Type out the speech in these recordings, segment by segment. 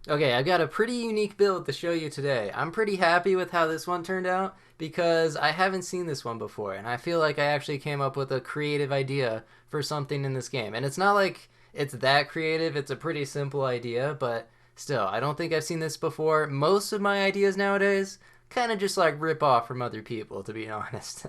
Okay, I've got a pretty unique build to show you today. I'm pretty happy with how this one turned out because I haven't seen this one before, and I feel like I actually came up with a creative idea for something in this game. And it's not like it's that creative, it's a pretty simple idea, but still, I don't think I've seen this before. Most of my ideas nowadays kind of just like rip off from other people, to be honest.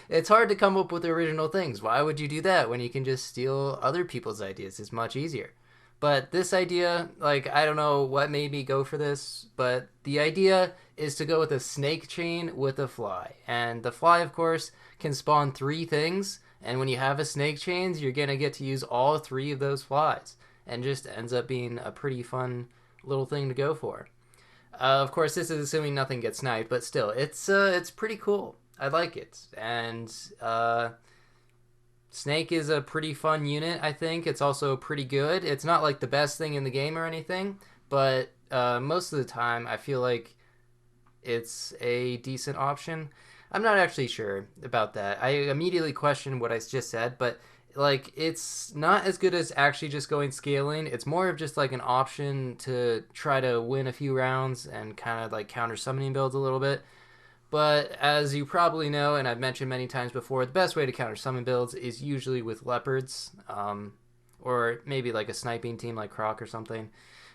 It's hard to come up with original things. Why would you do that when you can just steal other people's ideas? It's much easier. But this idea, like, I don't know what made me go for this, but the idea is to go with a snake chain with a fly. And the fly, of course, can spawn three things. And when you have a snake chains, you're going to get to use all three of those flies. And just ends up being a pretty fun little thing to go for. Of course, this is assuming nothing gets sniped, but still, it's pretty cool. I like it. And Snake is a pretty fun unit, I think. It's also pretty good. It's not like the best thing in the game or anything, but most of the time I feel like it's a decent option. I'm not actually sure about that. I immediately questioned what I just said, but like it's not as good as actually just going scaling. It's more of just like an option to try to win a few rounds and kind of like counter summoning builds a little bit. But as you probably know, and I've mentioned many times before, the best way to counter summon builds is usually with leopards, or maybe like a sniping team like Croc or something.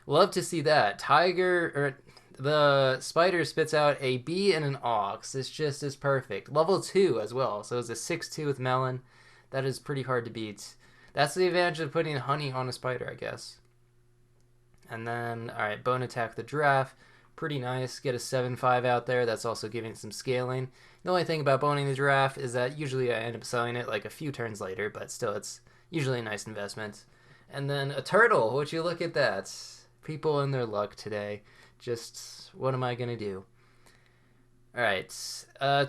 Love to see that. Tiger or the spider spits out a bee and an ox. It's just as perfect. Level 2 as well. So it's a 6-2 with melon. That is pretty hard to beat. That's the advantage of putting honey on a spider, I guess. And then, all right, bone attack the giraffe. Pretty nice. Get a 7-5 out there. That's also giving some scaling. The only thing about boning the giraffe is that usually I end up selling it like a few turns later, but still, it's usually a nice investment. And then a turtle. Would you look at that? People in their luck today. Just, what am I going to do? All right,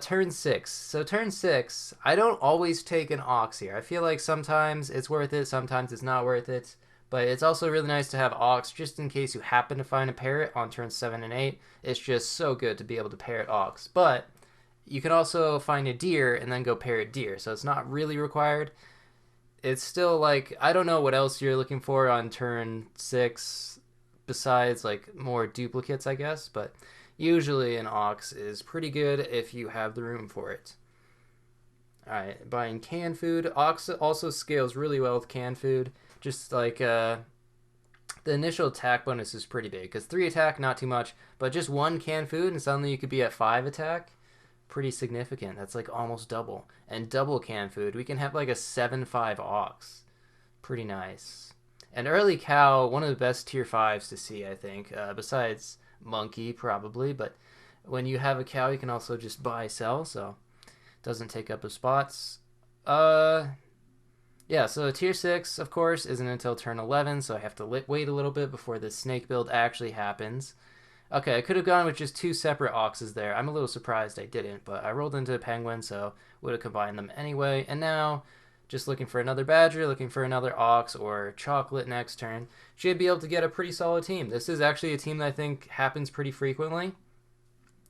turn 6. So turn 6, I don't always take an ox here. I feel like sometimes it's worth it, sometimes it's not worth it. But it's also really nice to have ox just in case you happen to find a parrot on turn 7 and 8. It's just so good to be able to parrot ox. But you can also find a deer and then go parrot deer. So it's not really required. It's still like, I don't know what else you're looking for on turn 6 besides like more duplicates, I guess. But usually an ox is pretty good if you have the room for it. Alright, buying canned food. Ox also scales really well with canned food. Just like the initial attack bonus is pretty big because 3 attack, not too much, but just 1 canned food and suddenly you could be at 5 attack. Pretty significant. That's like almost double. And double canned food, we can have like a 7-5 ox. Pretty nice. And early cow, one of the best tier 5s to see, I think, besides monkey probably, but when you have a cow, you can also just buy, sell, so doesn't take up the spots. Uh, yeah, so tier 6, of course, isn't until turn 11, so I have to wait a little bit before the snake build actually happens. Okay, I could have gone with just 2 separate oxes there. I'm a little surprised I didn't, but I rolled into a penguin, so would have combined them anyway. And now, just looking for another badger, looking for another ox or chocolate next turn. Should be able to get a pretty solid team. This is actually a team that I think happens pretty frequently.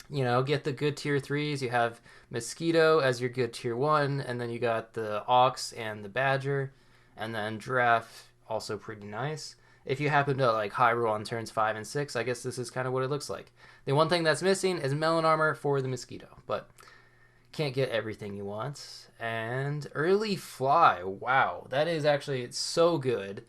You know, get the good tier 3s. You have mosquito as your good tier 1, and then you got the ox and the badger, and then giraffe, also pretty nice. If you happen to like high roll on turns 5 and 6, I guess this is kind of what it looks like. The one thing that's missing is melon armor for the mosquito, but can't get everything you want. And early fly, wow, that is actually, it's so good.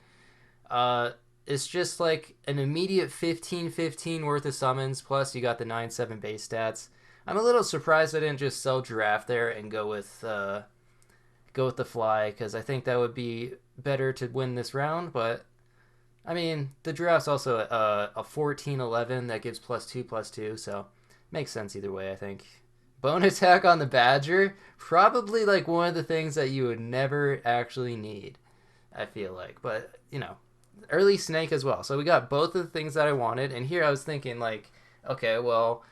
uh it's just like an immediate 15-15 worth of summons, plus you got the 9-7 base stats. I'm a little surprised I didn't just sell giraffe there and go with the fly, because I think that would be better to win this round. But I mean, the giraffe's also a 14-11 that gives +2/+2, so makes sense either way, I think. Bone attack on the badger, probably like one of the things that you would never actually need, I feel like. But, you know, early snake as well. So we got both of the things that I wanted. And here I was thinking, like, okay, well,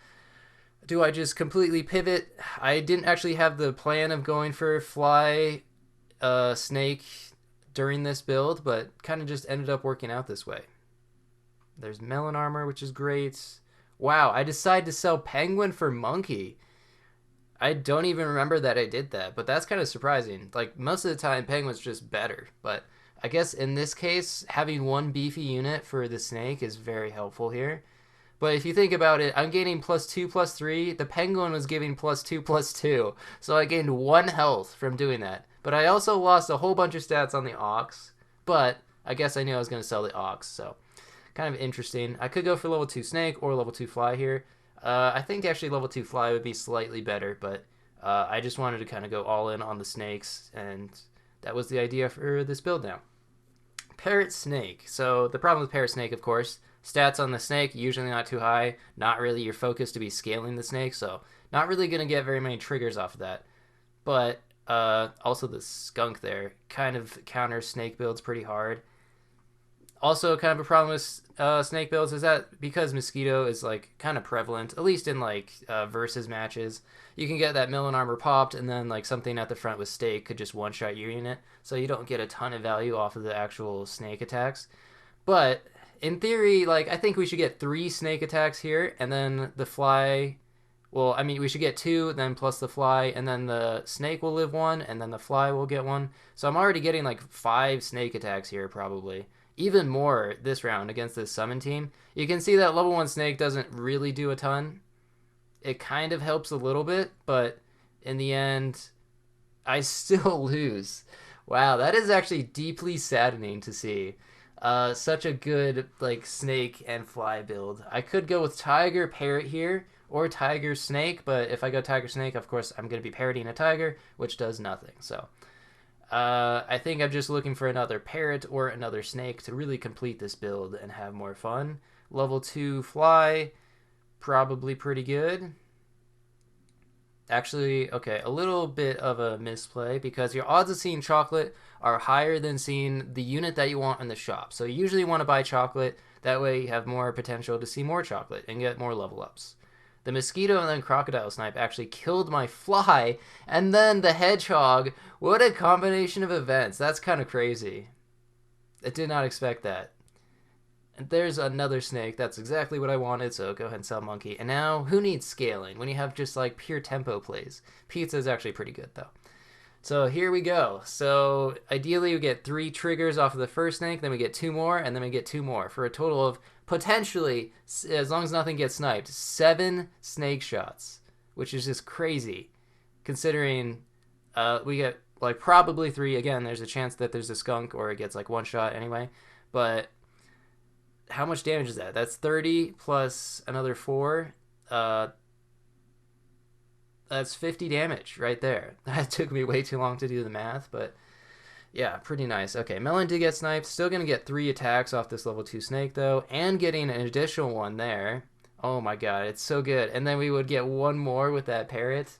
do I just completely pivot? I didn't actually have the plan of going for fly, snake during this build, but kind of just ended up working out this way. There's melon armor, which is great. Wow, I decided to sell penguin for monkey. I don't even remember that I did that, but that's kind of surprising. Like, most of the time, penguin's just better, but I guess in this case, having one beefy unit for the snake is very helpful here. But if you think about it, I'm gaining +2/+3. The penguin was giving +2/+2. So I gained 1 health from doing that. But I also lost a whole bunch of stats on the ox. But I guess I knew I was going to sell the ox. So kind of interesting. I could go for level 2 snake or level 2 fly here. I think actually level 2 fly would be slightly better. But I just wanted to kind of go all in on the snakes. And that was the idea for this build now. Parrot snake. So the problem with parrot snake, of course, stats on the snake usually not too high. Not really your focus to be scaling the snake, so not really going to get very many triggers off of that. But also the skunk there kind of counters snake builds pretty hard. Also, kind of a problem with snake builds is that because mosquito is like kind of prevalent, at least in like versus matches, you can get that million armor popped, and then like something at the front with stake could just one-shot your unit, so you don't get a ton of value off of the actual snake attacks. But in theory, like I think we should get 3 snake attacks here, and then the fly. Well, I mean, we should get 2, then plus the fly, and then the snake will live 1, and then the fly will get 1. So I'm already getting like 5 snake attacks here, probably. Even more this round against this summon team. You can see that level 1 snake doesn't really do a ton. It kind of helps a little bit, but in the end, I still lose. Wow, that is actually deeply saddening to see. Such a good like snake and fly build. I could go with tiger parrot here or tiger snake, but if I go tiger snake, of course I'm going to be parroting a tiger, which does nothing. So I think I'm just looking for another parrot or another snake to really complete this build and have more fun. Level 2 fly, probably pretty good. Actually, okay, a little bit of a misplay because your odds of seeing chocolate are higher than seeing the unit that you want in the shop. So you usually want to buy chocolate. That way you have more potential to see more chocolate and get more level ups. The mosquito and then crocodile snipe actually killed my fly, and then the hedgehog. What a combination of events. That's kind of crazy. I did not expect that. And there's another snake. That's exactly what I wanted, so go ahead and sell monkey. And now, who needs scaling when you have just like pure tempo plays? Pizza is actually pretty good though. So here we go. So ideally we get 3 triggers off of the first snake, then we get 2 more, and then we get 2 more for a total of potentially, as long as nothing gets sniped, 7 snake shots, which is just crazy considering we get like probably 3. Again, there's a chance that there's a skunk or it gets like 1 shot anyway, but how much damage is that? That's 30 plus another 4. That's 50 damage right there. That took me way too long to do the math, but yeah, pretty nice. Okay, Melon did get sniped. Still going to get 3 attacks off this level 2 snake, though, and getting an additional one there. Oh my god, it's so good. And then we would get 1 more with that parrot.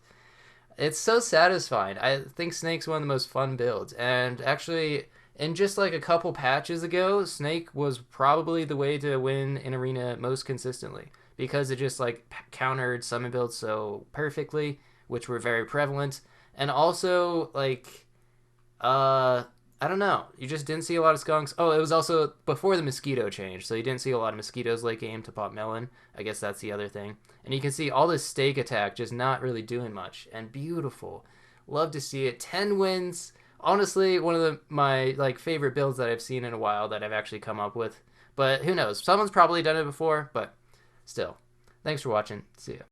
It's so satisfying. I think Snake's one of the most fun builds. And actually, in just like a couple patches ago, Snake was probably the way to win in Arena most consistently because it just like countered summon builds so perfectly, which were very prevalent. And also, like, I don't know. You just didn't see a lot of skunks. Oh, it was also before the mosquito change, so you didn't see a lot of mosquitoes late game to pop melon. I guess that's the other thing. And you can see all this stake attack just not really doing much. And beautiful. Love to see it. 10 wins. Honestly, one of my like favorite builds that I've seen in a while that I've actually come up with. But who knows? Someone's probably done it before, but still. Thanks for watching. See ya.